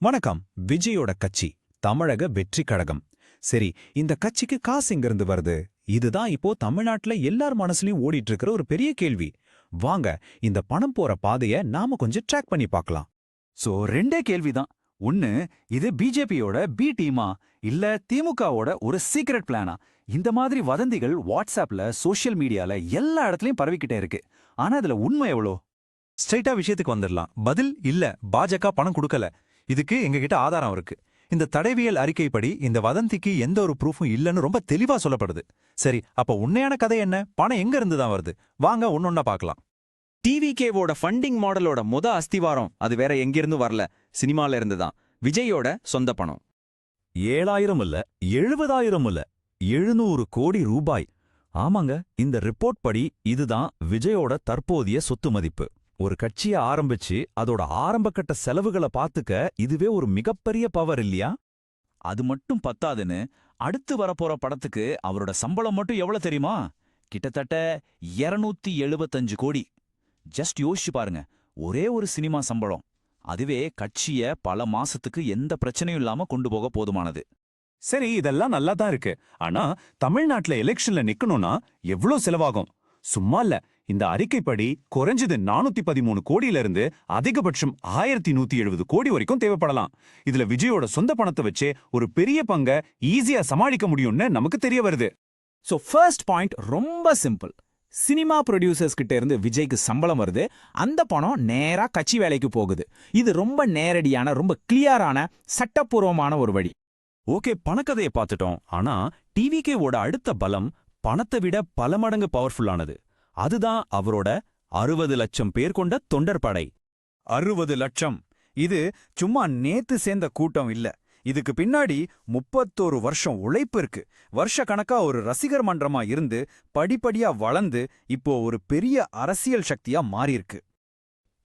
வணக்கம். விஜயோட கட்சி தமிழக வெற்றி கழகம். சரி, இந்த கட்சிக்கு காசு எங்கிருந்து வருது? இதுதான் இப்போ தமிழ்நாட்டுல எல்லார் மனசுலயும் ஓடிட்டு இருக்கிற ஒரு பெரிய கேள்வி. வாங்க, இந்த பணம் போற பாதைய நாம கொஞ்சம் ட்ராக் பண்ணி பார்க்கலாம். சோ ரெண்டே கேள்விதான். ஒன்னு, இது பிஜேபியோட பி டீமா இல்ல திமுகவோட ஒரு சீக்ரெட் பிளானா? இந்த மாதிரி வதந்திகள் வாட்ஸ்அப்ல சோஷியல் மீடியால எல்லா இடத்துலயும் பரவிக்கிட்டே இருக்கு. ஆனா அதுல உண்மை எவ்வளோ? ஸ்ட்ரைட்டா விஷயத்துக்கு வந்துடலாம். பதில் இல்ல, பாஜக பணம் கொடுக்கல. இதுக்கு எங்ககிட்ட ஆதாரம் இருக்கு. இந்த தடவியல் அறிக்கைப்படி இந்த வதந்திக்கு எந்த ஒரு ப்ரூஃபும் இல்லைன்னு ரொம்ப தெளிவா சொல்லப்படுது. சரி, அப்ப உண்மையான கதை என்ன? பணம் எங்க இருந்து தான் வருது? வாங்க ஒன்னொன்னா பார்க்கலாம். டிவிகேவோட ஃபண்டிங் மாடலோட அஸ்திவாரம் அது வேற எங்கிருந்து வரல, சினிமால இருந்து தான். விஜயோட சொந்த பணம். 7,000 இல்ல, 70,000 இல்ல, 700 கோடி ரூபாய். ஆமாங்க, இந்த ரிப்போர்ட் படி இதுதான் விஜயோட தற்போதைய சொத்து மதிப்பு. ஒரு கட்சியை ஆரம்பிச்சு அதோட ஆரம்பகட்ட செலவுகளை பார்த்துக்க இதுவே ஒரு மிகப்பெரிய பவர் இல்லையா? அது மட்டும் பத்தாதுன்னு அடுத்து வரப்போற படத்துக்கு அவரோட சம்பளம் மட்டும் எவ்வளவு தெரியுமா? கிட்டத்தட்ட 275 கோடி. ஜஸ்ட் யோசிச்சு பாருங்க, ஒரே ஒரு சினிமா சம்பளம். அதுவே கட்சிய பல மாசத்துக்கு எந்த பிரச்சனையும் இல்லாம கொண்டு போக போதுமானது. சரி, இதெல்லாம் நல்லா தான் இருக்கு. ஆனா தமிழ்நாட்டுல எலெக்ஷன்ல நிக்கணும்னா எவ்வளவு செலவாகும்? சும்மா இல்ல. இந்த அறிக்கைப்படி குறைஞ்சது 413 கோடியில இருந்து அதிகபட்சம் 1170 கோடி வரைக்கும் தேவைப்படலாம். இதுல விஜயோட சொந்த பணத்தை வச்சே ஒரு பெரிய பங்க ஈஸியா சமாளிக்க முடியும்னு நமக்கு தெரிய வருது. சோ ஃபர்ஸ்ட் பாயிண்ட் ரொம்ப சிம்பிள். சினிமா ப்ரொடியூசர்ஸ் கிட்ட இருந்து விஜய்க்கு சம்பளம் வருது. அந்த பணம் நேரா கட்சி வேலைக்கு போகுது. இது ரொம்ப நேரடியான, ரொம்ப கிளியரான, சட்டப்பூர்வமான ஒரு வழி. ஓகே, பணக்கதையை பார்த்துட்டோம். ஆனா டிவிகேவோட அடுத்த பலம் பணத்தை விட பல மடங்கு பவர்ஃபுல்லானது. அதுதான் அவரோட 60 லட்சம் பேர் கொண்ட தொண்டர் படை. 60 லட்சம். இது சும்மா நேத்து சேர்ந்த கூட்டம் இல்ல. இதுக்கு பின்னாடி 31 வருஷம் உழைப்பு இருக்கு. வருஷ கணக்கா ஒரு ரசிகர் மன்றமா இருந்து படிப்படியா வளர்ந்து இப்போ ஒரு பெரிய அரசியல் சக்தியா மாறியிருக்கு.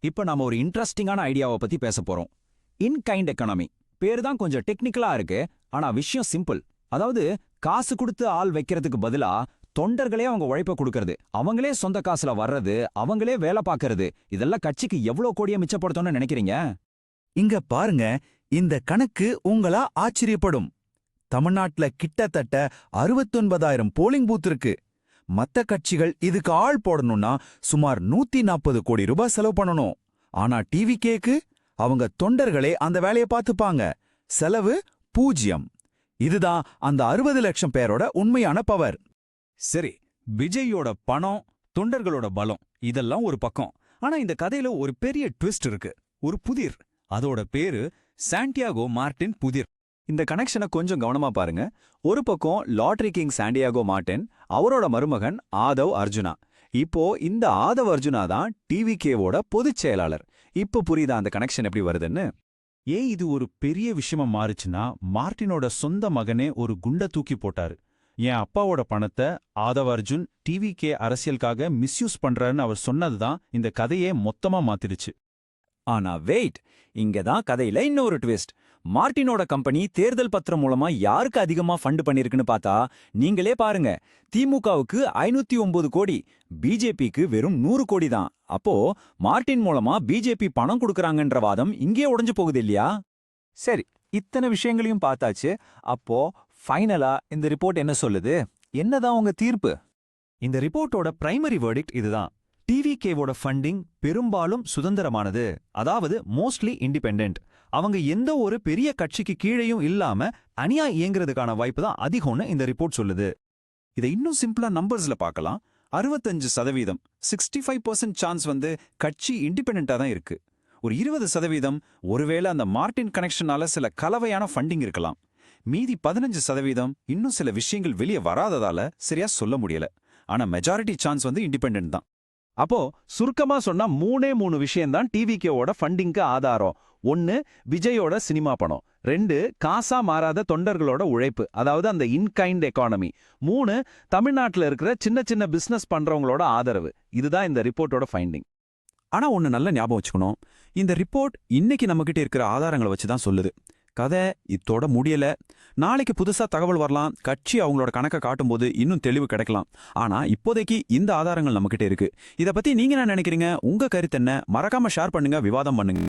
இப்ப நாம ஒரு இன்ட்ரெஸ்டிங்கான ஐடியாவை பத்தி பேச போறோம். இன் கைண்ட் எக்கானமி. பேரு தான் கொஞ்சம் டெக்னிக்கலா இருக்கு, ஆனா விஷயம் சிம்பிள். அதாவது காசு கொடுத்து ஆள் வைக்கிறதுக்கு பதிலா தொண்டர்களே அவங்க உழைப்ப கொடுக்கறது, அவங்களே சொந்த காசுல வர்றது, அவங்களே வேலை பார்க்கறது, இதெல்லாம் கட்சிக்கு எவ்வளவு கோடியை மிச்சப்படுத்தும்னு நினைக்கிறீங்க? இங்க பாருங்க, இந்த கணக்கு உங்களா ஆச்சரியப்படும். தமிழ்நாட்டுல கிட்டத்தட்ட 69,000 போலிங் பூத் இருக்கு. மத்த கட்சிகள் இதுக்கு ஆள் போடணும்னா சுமார் 140 கோடி ரூபாய் செலவு பண்ணணும். ஆனா டிவிகேக்கு அவங்க தொண்டர்களே அந்த வேலையை பார்த்துப்பாங்க. செலவு 0. இதுதான் அந்த 60 லட்சம் பேரோட உண்மையான பவர். சரி, விஜயோட பணம், தொண்டர்களோட பலம், இதெல்லாம் ஒரு பக்கம். ஆனா இந்த கதையில ஒரு பெரிய ட்விஸ்ட் இருக்கு. ஒரு புதிர். அதோட பேரு சாண்டியாகோ மார்டின் புதிர். இந்த கனெக்ஷனை கொஞ்சம் கவனமா பாருங்க. ஒரு பக்கம் லாட்டரி கிங் சாண்டியாகோ மார்டின், அவரோட மருமகன் ஆதவ் அர்ஜுனா. இப்போ இந்த ஆதவ் அர்ஜுனா தான் டிவிகேவோட பொதுச் செயலாளர். இப்போ புரியுதா அந்த கனெக்ஷன் எப்படி வருதுன்னு? ஏன் இது ஒரு பெரிய விஷயமா மாறுச்சுன்னா, மார்டினோட சொந்த மகனே ஒரு குண்ட தூக்கி போட்டாரு. என் அப்பாவோட பணத்தை ஆதவ் அர்ஜுன் டிவிகே அரசியலுக்காக மிஸ்யூஸ் பண்றாருன்னு அவர் சொன்னதுதான் இந்த கதையே மொத்தமா மாத்திடுச்சு. ஆனா வெயிட், இங்கதான் கதையில இன்னொரு ட்விஸ்ட். மார்டினோட கம்பெனி தேர்தல் பத்திரம் மூலமா யாருக்கு அதிகமா ஃபண்ட் பண்ணிருக்குன்னு பார்த்தா நீங்களே பாருங்க. திமுகவுக்கு 509 கோடி, பிஜேபிக்கு வெறும் 100 கோடி தான். அப்போ மார்டின் மூலமா பிஜேபி பணம் கொடுக்கறாங்கன்ற வாதம் இங்கே உடைஞ்சு போகுது இல்லையா? சரி, இத்தனை விஷயங்களையும் பார்த்தாச்சு. அப்போ ஃபைனலா இந்த ரிப்போர்ட் என்ன சொல்லுது? என்னதான் உங்க தீர்ப்பு? இந்த ரிப்போர்ட்டோட பிரைமரி வெர்டிக்ட் இதுதான். டிவிகேவோட ஃபண்டிங் பெரும்பாலும் சுதந்திரமானது, அதாவது மோஸ்ட்லி இண்டிபெண்டன்ட். அவங்க எந்த ஒரு பெரிய கட்சிக்கு கீழேயும் இல்லாம அணியா இயங்குறதுக்கான வாய்ப்பு தான் அதிகம்னு இந்த ரிப்போர்ட் சொல்லுது. இதை இன்னும் சிம்பிளா நம்பர்ஸ்ல பார்க்கலாம். 65%, 65% சான்ஸ் கட்சி இண்டிபெண்டன்டா தான் இருக்கு. ஒரு 20% ஒருவேளை அந்த மார்டின் கனெக்ஷனால சில கலவையான ஃபண்டிங் இருக்கலாம். மீதி 15% இன்னும் சில விஷயங்கள் வெளியே வராததால சரியா சொல்ல முடியல. ஆனா மெஜாரிட்டி சான்ஸ் இண்டிபெண்டன்ட் தான். அப்போ சுருக்கமா சொன்னா 3 விஷயம்தான் டிவிகேவோட ஃபண்டிங்க்கு ஆதாரம். 1, விஜயோட சினிமா பணம். 2, காசா மாறாத தொண்டர்களோட உழைப்பு, அதாவது அந்த இன்கைண்ட் எக்கானமி. 3, தமிழ்நாட்டுல இருக்கிற சின்ன சின்ன பிசினஸ் பண்றவங்களோட ஆதரவு. இதுதான் இந்த ரிப்போர்ட்டோட ஃபைண்டிங். ஆனா ஒன்னு நல்ல ஞாபகம் வச்சுக்கணும். இந்த ரிப்போர்ட் இன்னைக்கு நம்மகிட்ட இருக்கிற ஆதாரங்களை வச்சுதான் சொல்லுது. கதை இத்தோட முடியல. நாளைக்கு புதுசா தகவல் வரலாம். கட்சி அவங்களோட கணக்கை காட்டும்போது இன்னும் தெளிவு கிடைக்கலாம். ஆனா இப்போதைக்கு இந்த ஆதாரங்கள் நம்மகிட்ட இருக்கு. இத பத்தி நீங்க என்ன நினைக்கிறீங்க? உங்க கருத்து என்ன? மறக்காம ஷேர் பண்ணுங்க, விவாதம் பண்ணுங்க.